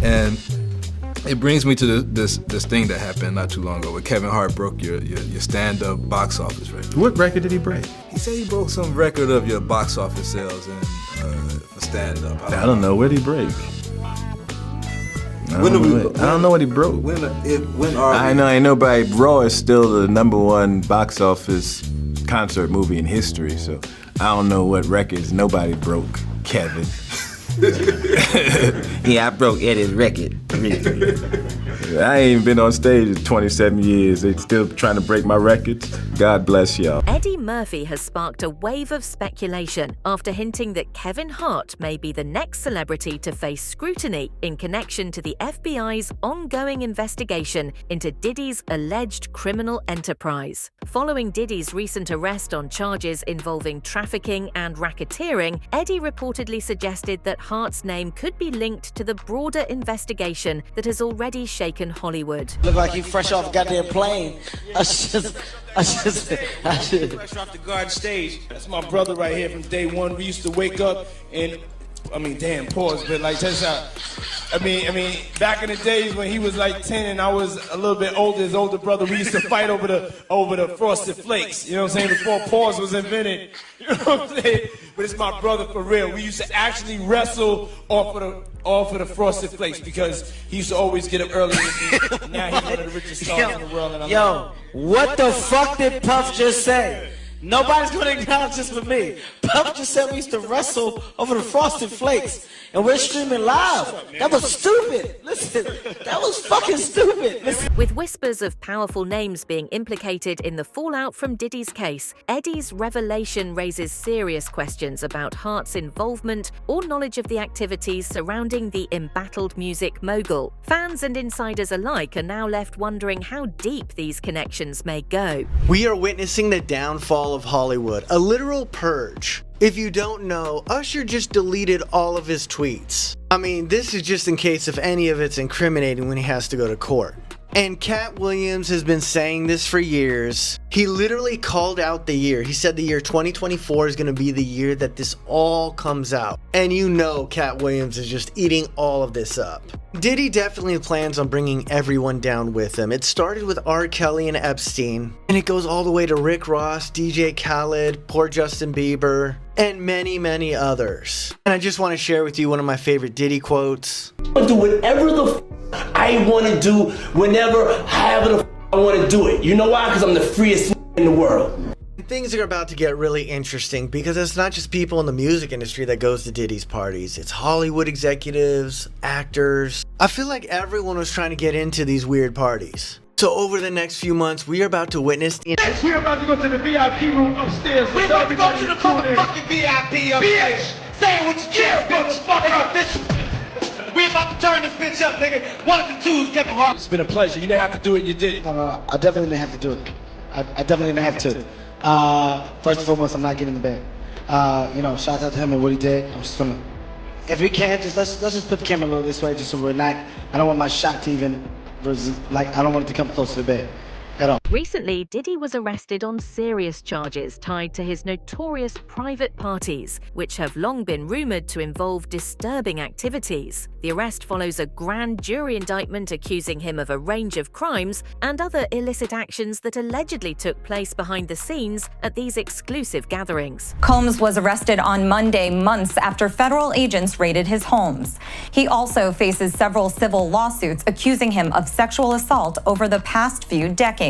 And it brings me to this thing that happened not too long ago, where Kevin Hart broke your stand-up box office record. What record did he break? He said he broke some record of your box office sales for stand-up. I don't know. What did he break? I don't know what he broke. I know, but Raw is still the #1 box office concert movie in history, so I don't know what records nobody broke, Kevin. Yeah, I broke Eddie's record. I ain't even been on stage in 27 years. They still trying to break my records. God bless y'all. Eddie Murphy has sparked a wave of speculation after hinting that Kevin Hart may be the next celebrity to face scrutiny in connection to the FBI's ongoing investigation into Diddy's alleged criminal enterprise. Following Diddy's recent arrest on charges involving trafficking and racketeering, Eddie reportedly suggested that Hart's name could be linked to the broader investigation that has already shaken Hollywood. Look like you fresh off a goddamn plane. I should. Fresh off the garden stage. That's my brother right here from day one. We used to wake up and, damn, pause, but like, that's how. Back in the days when he was like 10 and I was a little bit older, his older brother, we used to fight over the Frosted Flakes. You know what I'm saying? Before pause was invented. You know what I'm saying? But it's my brother for real. We used to actually wrestle off of the Frosted Flakes because he used to always get up early with me. Now he's one of the richest stars in the world. And What the fuck did Puff just say? Nobody's gonna acknowledge this but me. Puff just said we used to wrestle over the Frosted Flakes, and we're streaming live. That was stupid. Listen, that was fucking stupid. Listen. With whispers of powerful names being implicated in the fallout from Diddy's case, Eddie's revelation raises serious questions about Hart's involvement or knowledge of the activities surrounding the embattled music mogul. Fans and insiders alike are now left wondering how deep these connections may go. We are witnessing the downfall of Hollywood, a literal purge. If you don't know, Usher just deleted all of his tweets. This is just in case if any of it's incriminating when he has to go to court. And Cat Williams has been saying this for years. He literally called out the year. He said the year 2024 is going to be the year that this all comes out. And you know Cat Williams is just eating all of this up. Diddy definitely plans on bringing everyone down with him. It started with R. Kelly and Epstein, and it goes all the way to Rick Ross, DJ Khaled, poor Justin Bieber, and many, many others. And I just want to share with you one of my favorite Diddy quotes. I do whatever the I want to do, whenever, however the I want to do it. You know why? Because I'm the freest in the world. Things are about to get really interesting because it's not just people in the music industry that goes to Diddy's parties. It's Hollywood executives, actors. I feel like everyone was trying to get into these weird parties. So over the next few months, we are about to witness We're about to go to the VIP room upstairs. We're about to go to the motherfucking VIP upstairs. Say what you care, bitch. We about to turn this bitch up, nigga. One of the two's Kevin Hart. It's been a pleasure. You didn't have to do it, you did it. No, I definitely didn't have to do it. I definitely didn't have to. First and foremost, I'm not getting in the bed. Shout out to him and what he did. I'm just gonna, if we can, let's just put the camera a little this way, just so we're not. I don't want my shot to even, I don't want it to come close to the bed. At all. Recently, Diddy was arrested on serious charges tied to his notorious private parties, which have long been rumored to involve disturbing activities. The arrest follows a grand jury indictment accusing him of a range of crimes and other illicit actions that allegedly took place behind the scenes at these exclusive gatherings. Combs was arrested on Monday, months after federal agents raided his homes. He also faces several civil lawsuits accusing him of sexual assault over the past few decades.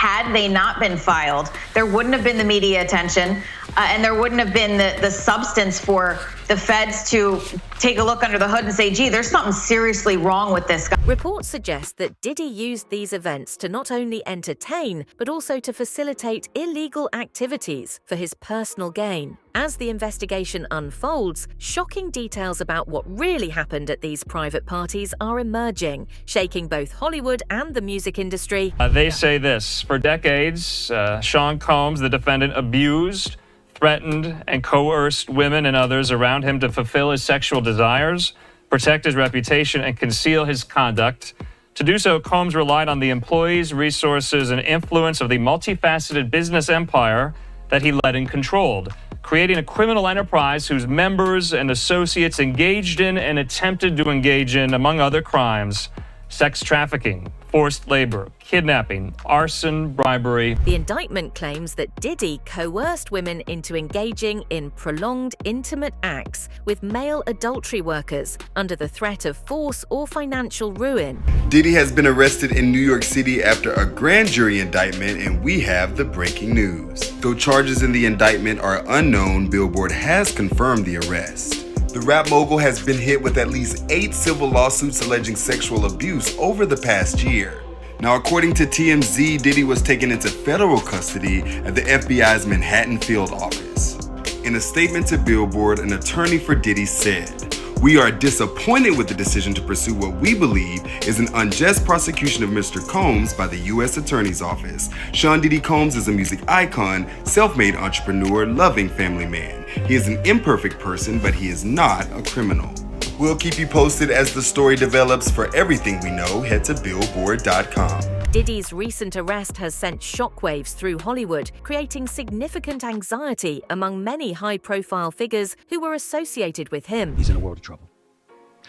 Had they not been filed, there wouldn't have been the media attention and there wouldn't have been the substance for the feds to take a look under the hood and say, gee, there's something seriously wrong with this guy. Reports suggest that Diddy used these events to not only entertain, but also to facilitate illegal activities for his personal gain. As the investigation unfolds, shocking details about what really happened at these private parties are emerging, shaking both Hollywood and the music industry. They say this: for decades, Sean Combs, the defendant, abused, threatened, and coerced women and others around him to fulfill his sexual desires, protect his reputation, and conceal his conduct. To do so, Combs relied on the employees, resources, and influence of the multifaceted business empire that he led and controlled. creating a criminal enterprise whose members and associates engaged in and attempted to engage in, among other crimes, sex trafficking, forced labor, kidnapping, arson, bribery. The indictment claims that Diddy coerced women into engaging in prolonged intimate acts with male adultery workers under the threat of force or financial ruin. Diddy has been arrested in New York City after a grand jury indictment, and we have the breaking news. Though charges in the indictment are unknown, Billboard has confirmed the arrest. The rap mogul has been hit with at least 8 civil lawsuits alleging sexual abuse over the past year. Now, according to TMZ, Diddy was taken into federal custody at the FBI's Manhattan field office. In a statement to Billboard, an attorney for Diddy said, "We are disappointed with the decision to pursue what we believe is an unjust prosecution of Mr. Combs by the U.S. Attorney's Office. Sean Diddy Combs is a music icon, self-made entrepreneur, loving family man. He is an imperfect person, but he is not a criminal." We'll keep you posted as the story develops. For everything we know, head to Billboard.com. Diddy's recent arrest has sent shockwaves through Hollywood, creating significant anxiety among many high-profile figures who were associated with him. He's in a world of trouble.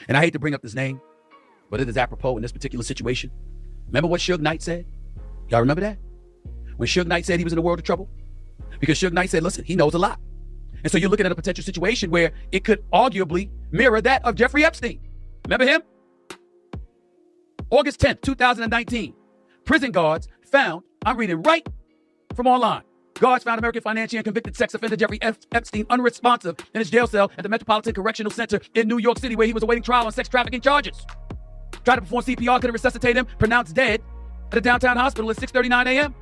And I hate to bring up his name, but it is apropos in this particular situation. Remember what Suge Knight said? Y'all remember that? When Suge Knight said he was in a world of trouble? Because Suge Knight said, listen, he knows a lot. And so you're looking at a potential situation where it could arguably mirror that of Jeffrey Epstein. Remember him? August 10th, 2019. Prison guards found, I'm reading right from online. Guards found American financier and convicted sex offender Jeffrey Epstein unresponsive in his jail cell at the Metropolitan Correctional Center in New York City, where he was awaiting trial on sex trafficking charges. Tried to perform CPR, couldn't resuscitate him, pronounced dead at a downtown hospital at 6:39 a.m.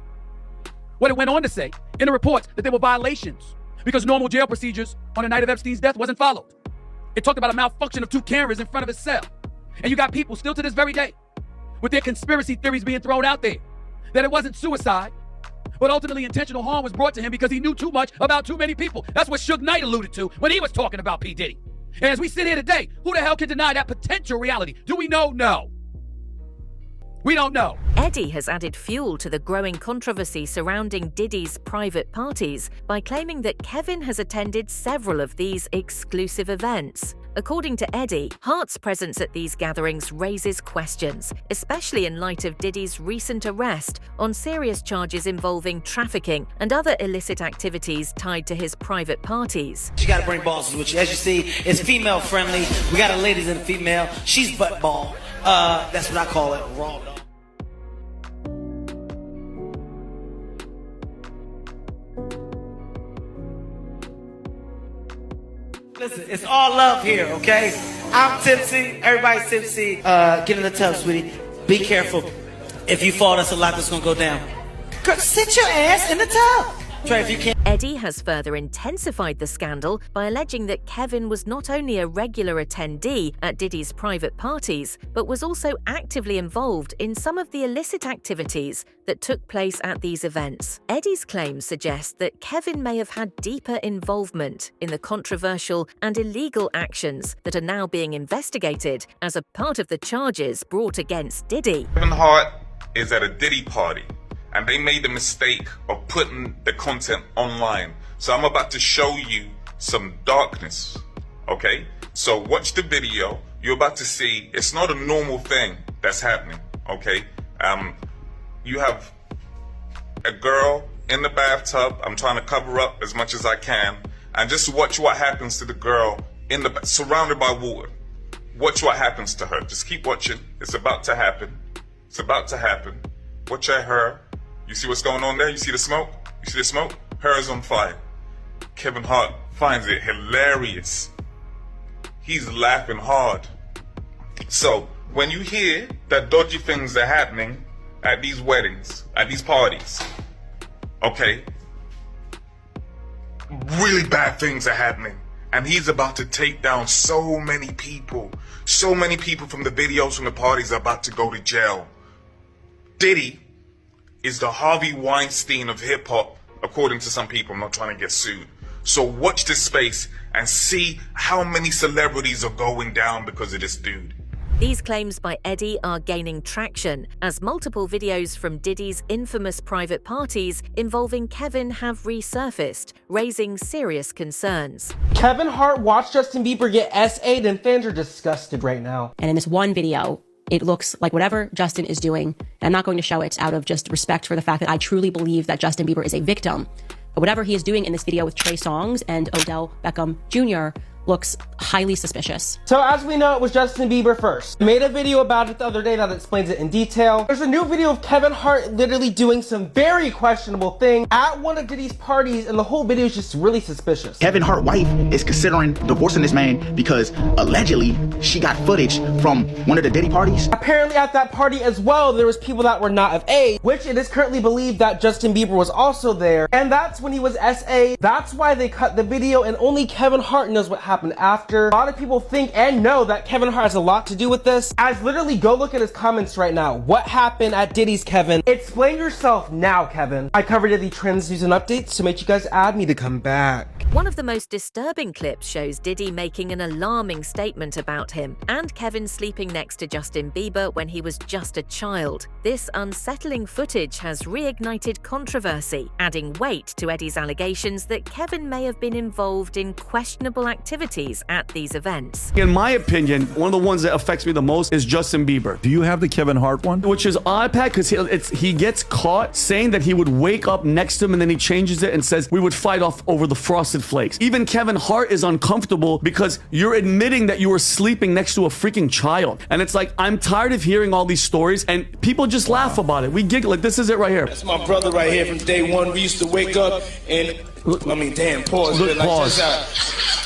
What it went on to say in the reports that there were violations because normal jail procedures on the night of Epstein's death wasn't followed. It talked about a malfunction of 2 cameras in front of his cell. And you got people still to this very day with their conspiracy theories being thrown out there that it wasn't suicide, but ultimately intentional harm was brought to him because he knew too much about too many people. That's what Suge Knight alluded to when he was talking about P. Diddy. And as we sit here today, who the hell can deny that potential reality? Do we know? No. We don't know. Eddie has added fuel to the growing controversy surrounding Diddy's private parties by claiming that Kevin has attended several of these exclusive events. According to Eddie, Hart's presence at these gatherings raises questions, especially in light of Diddy's recent arrest on serious charges involving trafficking and other illicit activities tied to his private parties. You gotta bring balls with you. As you see, it's female friendly. We got a ladies and a female. She's butt ball. That's what I call it, raw dog. Listen, it's all love here, okay? I'm tipsy, everybody's tipsy. Get in the tub, sweetie. Be careful. If you fall, that's a lot that's gonna go down. Girl, sit your ass in the tub. Try if you can. Eddie has further intensified the scandal by alleging that Kevin was not only a regular attendee at Diddy's private parties, but was also actively involved in some of the illicit activities that took place at these events. Eddie's claims suggest that Kevin may have had deeper involvement in the controversial and illegal actions that are now being investigated as a part of the charges brought against Diddy. Kevin Hart is at a Diddy party, and they made the mistake of putting the content online. So I'm about to show you some darkness, okay? So watch the video. You're about to see it's not a normal thing that's happening, okay? You have a girl in the bathtub. I'm trying to cover up as much as I can. And just watch what happens to the girl in the surrounded by water. Watch what happens to her. Just keep watching. It's about to happen. It's about to happen. Watch at her. You see what's going on there? You see the smoke? You see the smoke? Her is on fire. Kevin Hart finds it hilarious. He's laughing hard. So when you hear that dodgy things are happening at these weddings, at these parties, okay, really bad things are happening. And he's about to take down so many people. So many people from the videos from the parties are about to go to jail. Diddy is the Harvey Weinstein of hip-hop, according to some people. I'm not trying to get sued. So watch this space and see how many celebrities are going down because of this dude. These claims by Eddie are gaining traction as multiple videos from Diddy's infamous private parties involving Kevin have resurfaced, raising serious concerns. Kevin Hart watched Justin Bieber get SA'd and fans are disgusted right now. And in this one video, it looks like whatever Justin is doing, and I'm not going to show it out of just respect for the fact that I truly believe that Justin Bieber is a victim. But whatever he is doing in this video with Trey Songz and Odell Beckham Jr. looks highly suspicious. So as we know, it was Justin Bieber first. I made a video about it the other day that explains it in detail. There's a new video of Kevin Hart literally doing some very questionable things at one of Diddy's parties, and the whole video is just really suspicious. Kevin Hart's wife is considering divorcing this man because allegedly she got footage from one of the Diddy parties. Apparently at that party as well, there was people that were not of age, which it is currently believed that Justin Bieber was also there. And that's when he was SA. That's why they cut the video, and only Kevin Hart knows what happened after. A lot of people think and know that Kevin Hart has a lot to do with this. As literally go look at his comments right now. What happened at Diddy's, Kevin? Explain yourself now, Kevin. I covered Diddy trends, news, and updates, so make you guys add me to come back. One of the most disturbing clips shows Diddy making an alarming statement about him and Kevin sleeping next to Justin Bieber when he was just a child. This unsettling footage has reignited controversy, adding weight to Eddie's allegations that Kevin may have been involved in questionable activities at these events. In my opinion, one of the ones that affects me the most is Justin Bieber. Do you have the Kevin Hart one? Which is odd, Pat, because he gets caught saying that he would wake up next to him and then he changes it and says we would fight off over the Frosted Flakes. Even Kevin Hart is uncomfortable because you're admitting that you were sleeping next to a freaking child. And it's like, I'm tired of hearing all these stories and people just laugh about it. We giggle. Like, this is it right here. That's my brother right here from day one. We used to wake up and, pause. Look, pause.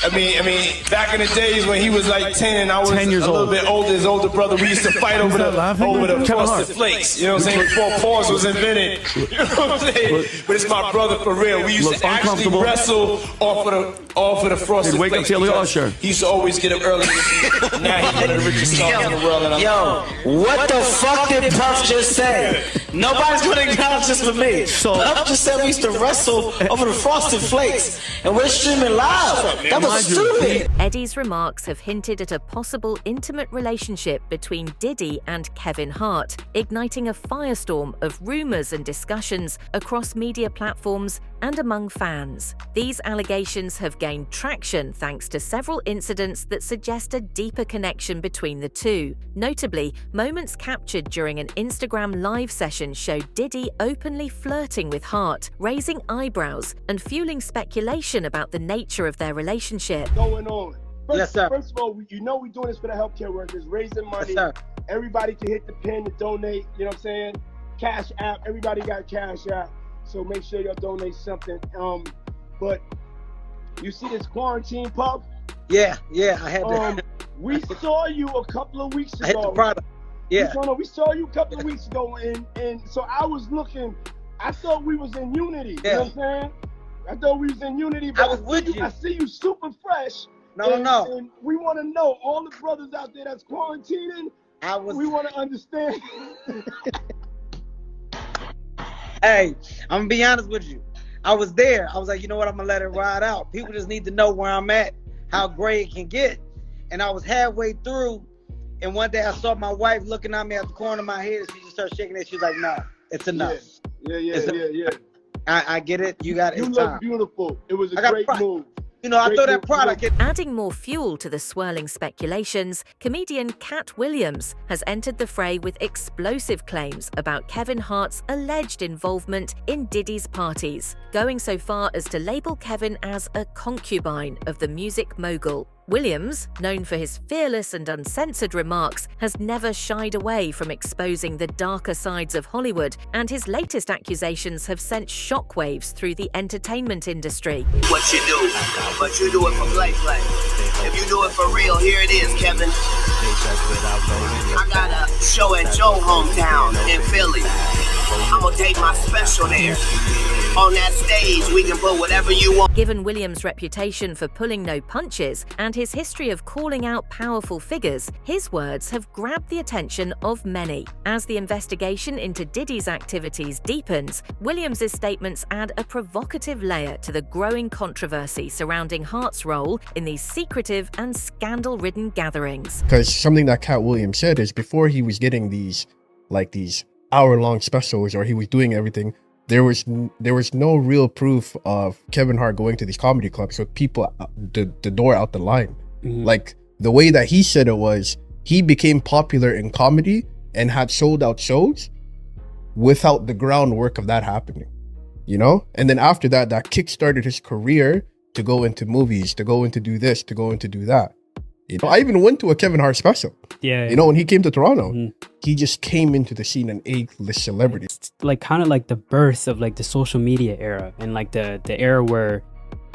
I mean, back in the days when he was like 10 and I was 10 years a little bit older, his older brother, we used to fight over the Frosted Flakes. You know what I'm saying? Before pause was invented. You know what I'm saying? But it's my brother for real. We used to actually wrestle off of the Frosted Wake Flakes. up Taylor Usher. He used to always get up early. Now he's one of the richest stars in the world. And What the fuck did Puff just say? Nobody's gonna acknowledge this for me. Puff just said we used to wrestle over the Frosted Flakes, and we're streaming live. That was stupid. Eddie's remarks have hinted at a possible intimate relationship between Diddy and Kevin Hart, igniting a firestorm of rumors and discussions across media platforms and among fans. These allegations have gained traction thanks to several incidents that suggest a deeper connection between the two. Notably, moments captured during an Instagram live session showed Diddy openly flirting with Hart, raising eyebrows and fueling speculation about the nature of their relationship. Going on. Yes, sir. First of all, we're doing this for the healthcare workers, raising money. Yes, sir. Everybody can hit the pin to donate, you know what I'm saying? Cash App, everybody got Cash App. So make sure y'all donate something. But you see this quarantine, Puff? Yeah, I had to. We saw you a couple of weeks ago. I hit the product. Yeah. We saw you a couple of weeks ago, and so I was looking. I thought we was in unity. You know what I'm saying? I thought we was in unity, but I was with you. I see you super fresh. No. And we want to know, all the brothers out there that's quarantining, we want to understand. Hey, I'm gonna be honest with you. I was there. I was like, you know what? I'm gonna let it ride out. People just need to know where I'm at, how great it can get. And I was halfway through, and one day I saw my wife looking at me at the corner of my head, and she just started shaking it. She's like, "No, it's enough." Yeah. I get it. You got it. You look beautiful. It was a great move. You know, I thought that product. Adding more fuel to the swirling speculations, comedian Cat Williams has entered the fray with explosive claims about Kevin Hart's alleged involvement in Diddy's parties, going so far as to label Kevin as a concubine of the music mogul. Williams, known for his fearless and uncensored remarks, has never shied away from exposing the darker sides of Hollywood, and his latest accusations have sent shockwaves through the entertainment industry. What you do, but you do it for play. If you do it for real, here it is, Kevin. I got a show at Joe hometown in Philly. I'm gonna take my special there. On that stage, we can put whatever you want. Given Williams' reputation for pulling no punches and his history of calling out powerful figures, his words have grabbed the attention of many. As the investigation into Diddy's activities deepens, Williams' statements add a provocative layer to the growing controversy surrounding Hart's role in these secretive and scandal-ridden gatherings. Because something that Cat Williams said is before he was getting these hour-long specials, or he was doing everything, there was no real proof of Kevin Hart going to these comedy clubs with people the door out the line. Like the way that he said it was, he became popular in comedy and had sold out shows without the groundwork of that happening, you know? And then after that, that kickstarted his career to go into movies, to go into do this, to go into do that. You know, I even went to a Kevin Hart special. Yeah. You know, when he came to Toronto, he just came into the scene an A-list celebrity. It's like kind of like the birth of like the social media era, and like the era where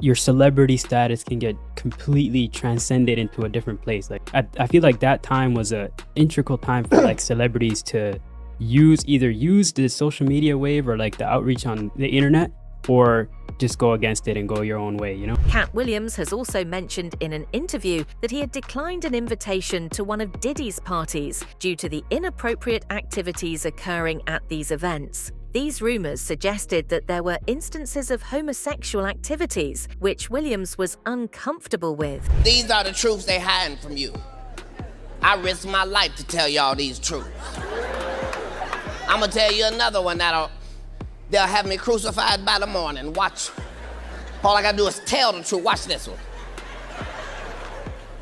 your celebrity status can get completely transcended into a different place. Like I feel like that time was a integral time for like celebrities to either use the social media wave or like the outreach on the internet, or just go against it and go your own way, you know? Cat Williams has also mentioned in an interview that he had declined an invitation to one of Diddy's parties due to the inappropriate activities occurring at these events. These rumors suggested that there were instances of homosexual activities, which Williams was uncomfortable with. These are the truths they hiding from you. I risk my life to tell y'all these truths. I'm gonna tell you another one they'll have me crucified by the morning. Watch. All I gotta do is tell the truth. Watch this one.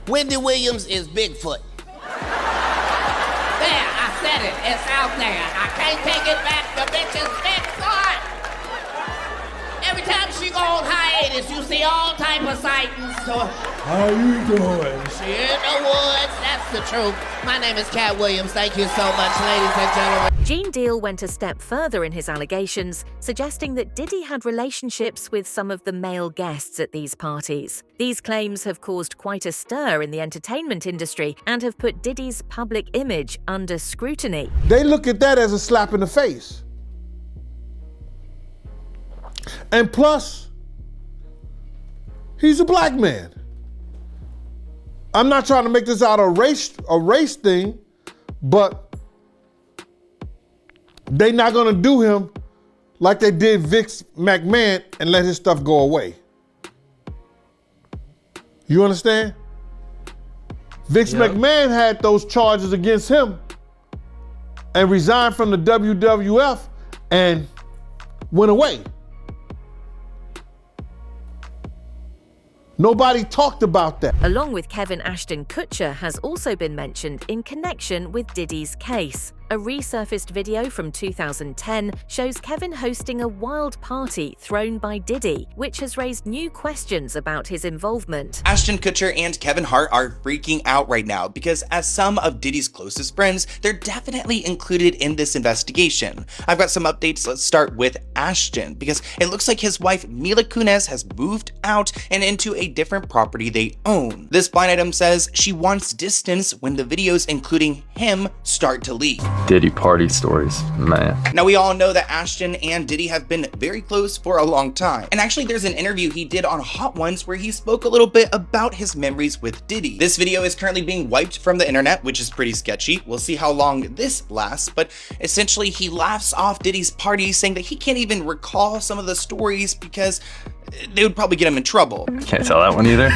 Wendy Williams is Bigfoot. There, I said it. It's out there. I can't take it back. The bitch is Bigfoot. Every time she go on hiatus, you see all type of sightings. So, how you doing? She in the woods. That's the truth. My name is Cat Williams. Thank you so much, ladies and gentlemen. Gene Deal went a step further in his allegations, suggesting that Diddy had relationships with some of the male guests at these parties. These claims have caused quite a stir in the entertainment industry and have put Diddy's public image under scrutiny. They look at that as a slap in the face. And plus, he's a black man. I'm not trying to make this out a race thing, but they not gonna do him like they did Vince McMahon and let his stuff go away. You understand? Vince McMahon had those charges against him and resigned from the WWF and went away. Nobody talked about that. Along with Kevin Ashton Kutcher has also been mentioned in connection with Diddy's case. A resurfaced video from 2010 shows Kevin hosting a wild party thrown by Diddy, which has raised new questions about his involvement. Ashton Kutcher and Kevin Hart are freaking out right now because as some of Diddy's closest friends, they're definitely included in this investigation. I've got some updates. Let's start with Ashton because it looks like his wife Mila Kunis has moved out and into a different property they own. This blind item says she wants distance when the videos including him start to leak. Diddy party stories, man. Now we all know that Ashton and Diddy have been very close for a long time. And actually there's an interview he did on Hot Ones where he spoke a little bit about his memories with Diddy. This video is currently being wiped from the internet, which is pretty sketchy. We'll see how long this lasts, but essentially he laughs off Diddy's party saying that he can't even recall some of the stories because they would probably get him in trouble. Can't tell that one either.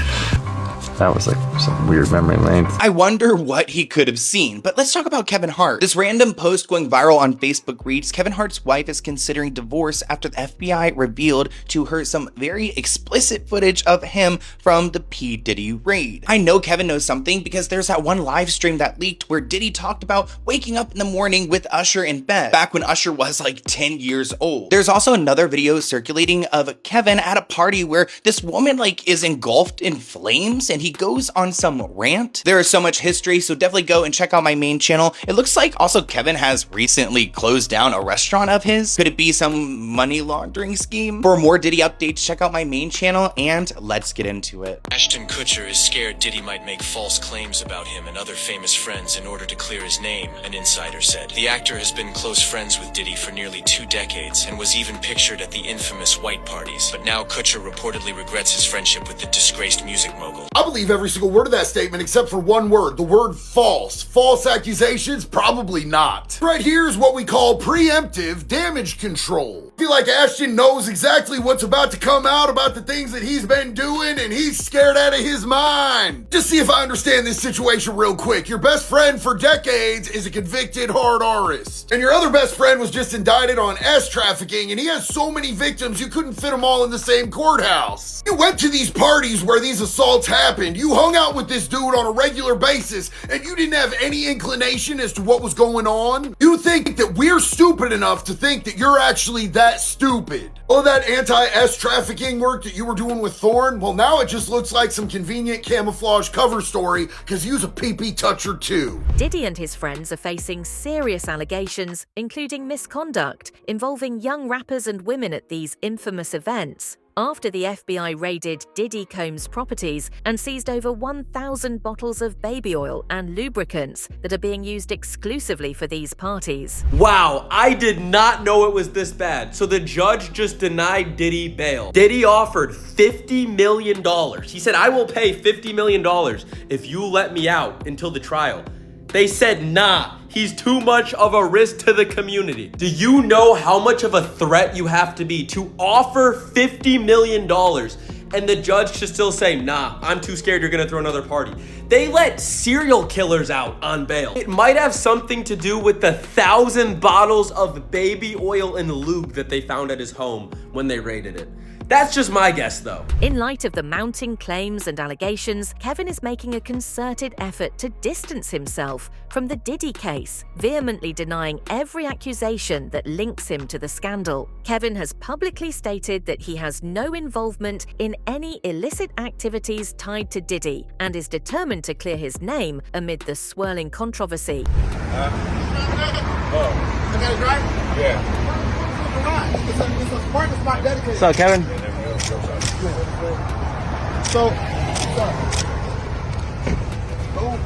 That was like some weird memory lane. I wonder what he could have seen, but let's talk about Kevin Hart. This random post going viral on Facebook reads, Kevin Hart's wife is considering divorce after the FBI revealed to her some very explicit footage of him from the P. Diddy raid. I know Kevin knows something because there's that one live stream that leaked where Diddy talked about waking up in the morning with Usher in bed, back when Usher was like 10 years old. There's also another video circulating of Kevin at a party where this woman like is engulfed in flames and he he goes on some rant. There is so much history, so definitely go and check out my main channel. It looks like also Kevin has recently closed down a restaurant of his. Could it be some money laundering scheme? For more Diddy updates, check out my main channel, and let's get into it. Ashton Kutcher is scared Diddy might make false claims about him and other famous friends in order to clear his name, an insider said. The actor has been close friends with Diddy for nearly 2 decades and was even pictured at the infamous white parties. But now Kutcher reportedly regrets his friendship with the disgraced music mogul. I believe every single word of that statement except for one word, the word false. False accusations? Probably not. Right here is what we call preemptive damage control. I feel like Ashton knows exactly what's about to come out about the things that he's been doing, and he's scared out of his mind. Just see if I understand this situation real quick. Your best friend for decades is a convicted hard artist, and your other best friend was just indicted on trafficking, and he has so many victims you couldn't fit them all in the same courthouse. You went to these parties where these assaults happened. You hung out with this dude on a regular basis, and you didn't have any inclination as to what was going on. You think that we're stupid enough to think that you're actually that stupid. All that trafficking work that you were doing with Thorne, well, now it just looks like some convenient camouflage cover story because you's a pee-pee toucher too. Diddy and his friends are facing serious allegations, including misconduct, involving young rappers and women at these infamous events. After the FBI raided Diddy Combs' properties and seized over 1,000 bottles of baby oil and lubricants that are being used exclusively for these parties. Wow, I did not know it was this bad. So the judge just denied Diddy bail. Diddy offered $50 million. He said, I will pay $50 million if you let me out until the trial. They said, nah, he's too much of a risk to the community. Do you know how much of a threat you have to be to offer $50 million and the judge should still say, nah, I'm too scared you're gonna throw another party? They let serial killers out on bail. It might have something to do with the 1,000 bottles of baby oil and lube that they found at his home when they raided it. That's just my guess, though. In light of the mounting claims and allegations, Kevin is making a concerted effort to distance himself from the Diddy case, vehemently denying every accusation that links him to the scandal. Kevin has publicly stated that he has no involvement in any illicit activities tied to Diddy and is determined to clear his name amid the swirling controversy. I gotta drive? Yeah. It's a parking spot dedicated. What's up, Kevin? So,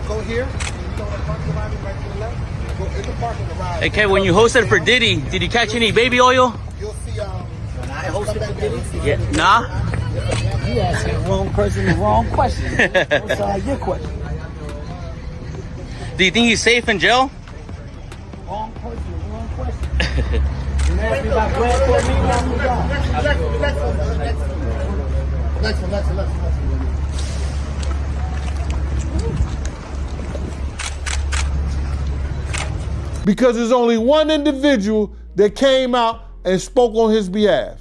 go here. You know the parking lot right to the left. Go in the parking garage. Hey, Kevin, when you hosted for Diddy, did you catch any baby oil? You'll see. When I hosted for Diddy. Yeah. Nah. You asking the wrong person the wrong question. What's your question? Do you think he's safe in jail? Wrong person, wrong question. You asked me about Brad for me, now I'm Because there's only one individual that came out and spoke on his behalf.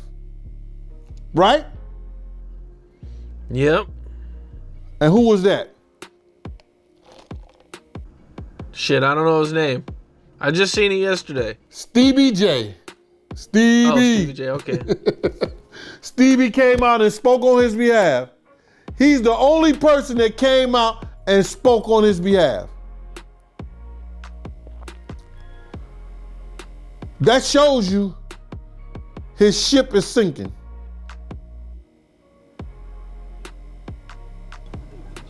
Right? Yep. And who was that? Shit, I don't know his name. I just seen it yesterday. Stevie J. Stevie. Oh, Stevie J, okay. Stevie came out and spoke on his behalf. He's the only person that came out and spoke on his behalf. That shows you his ship is sinking.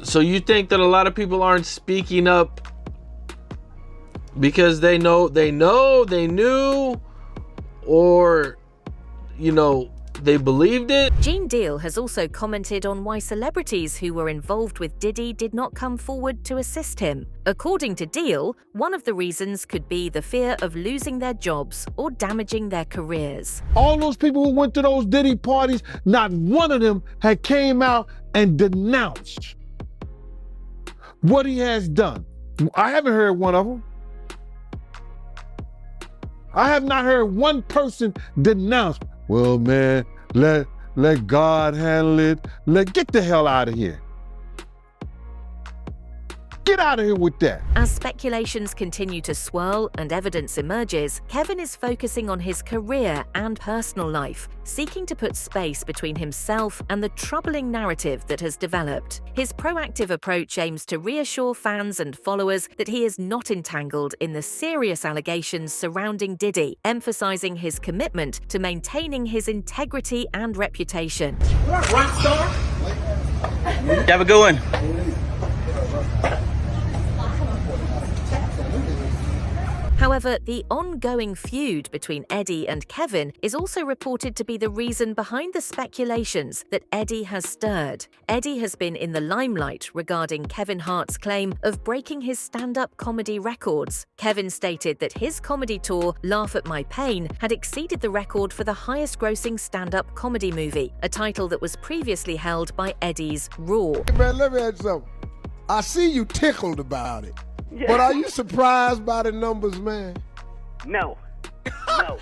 So you think that a lot of people aren't speaking up because they knew, or, they believed it? Gene Deal has also commented on why celebrities who were involved with Diddy did not come forward to assist him. According to Deal, one of the reasons could be the fear of losing their jobs or damaging their careers. All those people who went to those Diddy parties, not one of them had came out and denounced what he has done. I haven't heard one of them. I have not heard one person denounce, well, man, let God handle it. Get the hell out of here. Get out of here with that. As speculations continue to swirl and evidence emerges, Kevin is focusing on his career and personal life, seeking to put space between himself and the troubling narrative that has developed. His proactive approach aims to reassure fans and followers that he is not entangled in the serious allegations surrounding Diddy, emphasizing his commitment to maintaining his integrity and reputation. Rockstar. Have a good one. However, the ongoing feud between Eddie and Kevin is also reported to be the reason behind the speculations that Eddie has stirred. Eddie has been in the limelight regarding Kevin Hart's claim of breaking his stand-up comedy records. Kevin stated that his comedy tour, Laugh at My Pain, had exceeded the record for the highest-grossing stand-up comedy movie, a title that was previously held by Eddie's Raw. Hey man, let me ask you something. I see you tickled about it. Yeah. But are you surprised by the numbers, man? No. No.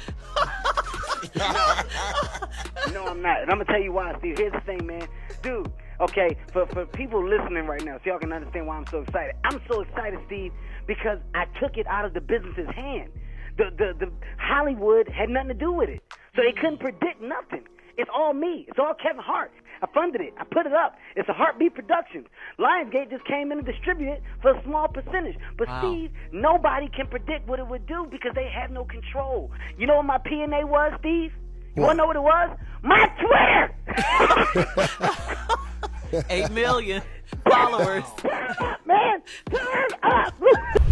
No, I'm not. And I'm going to tell you why, Steve. Here's the thing, man. Dude, okay, for people listening right now, so y'all can understand why I'm so excited. I'm so excited, Steve, because I took it out of the business's hand. The Hollywood had nothing to do with it. So they couldn't predict nothing. It's all me. It's all Kevin Hart. I funded it. I put it up. It's a Heartbeat Productions. Lionsgate just came in and distributed it for a small percentage. But Steve, nobody can predict what it would do because they have no control. You know what my P&A was, Steve? You want to know what it was? My Twitter! 8 million followers. Man, turn up!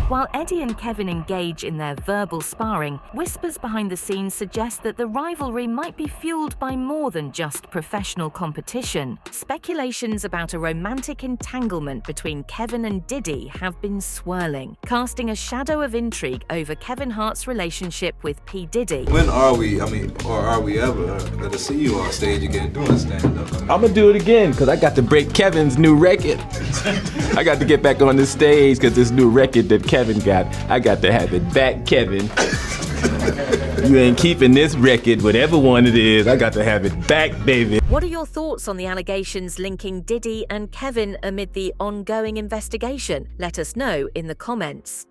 While Eddie and Kevin engage in their verbal sparring, whispers behind the scenes suggest that the rivalry might be fueled by more than just professional competition. Speculations about a romantic entanglement between Kevin and Diddy have been swirling, casting a shadow of intrigue over Kevin Hart's relationship with P. Diddy. When are we, or are we ever going to see you on stage again doing stand-up? I'm going to do it again because I got to break Kevin's new record. I got to get back on the stage because this new record that Kevin got, I got to have it back, Kevin. You ain't keeping this record, whatever one it is, I got to have it back, baby. What are your thoughts on the allegations linking Diddy and Kevin amid the ongoing investigation? Let us know in the comments.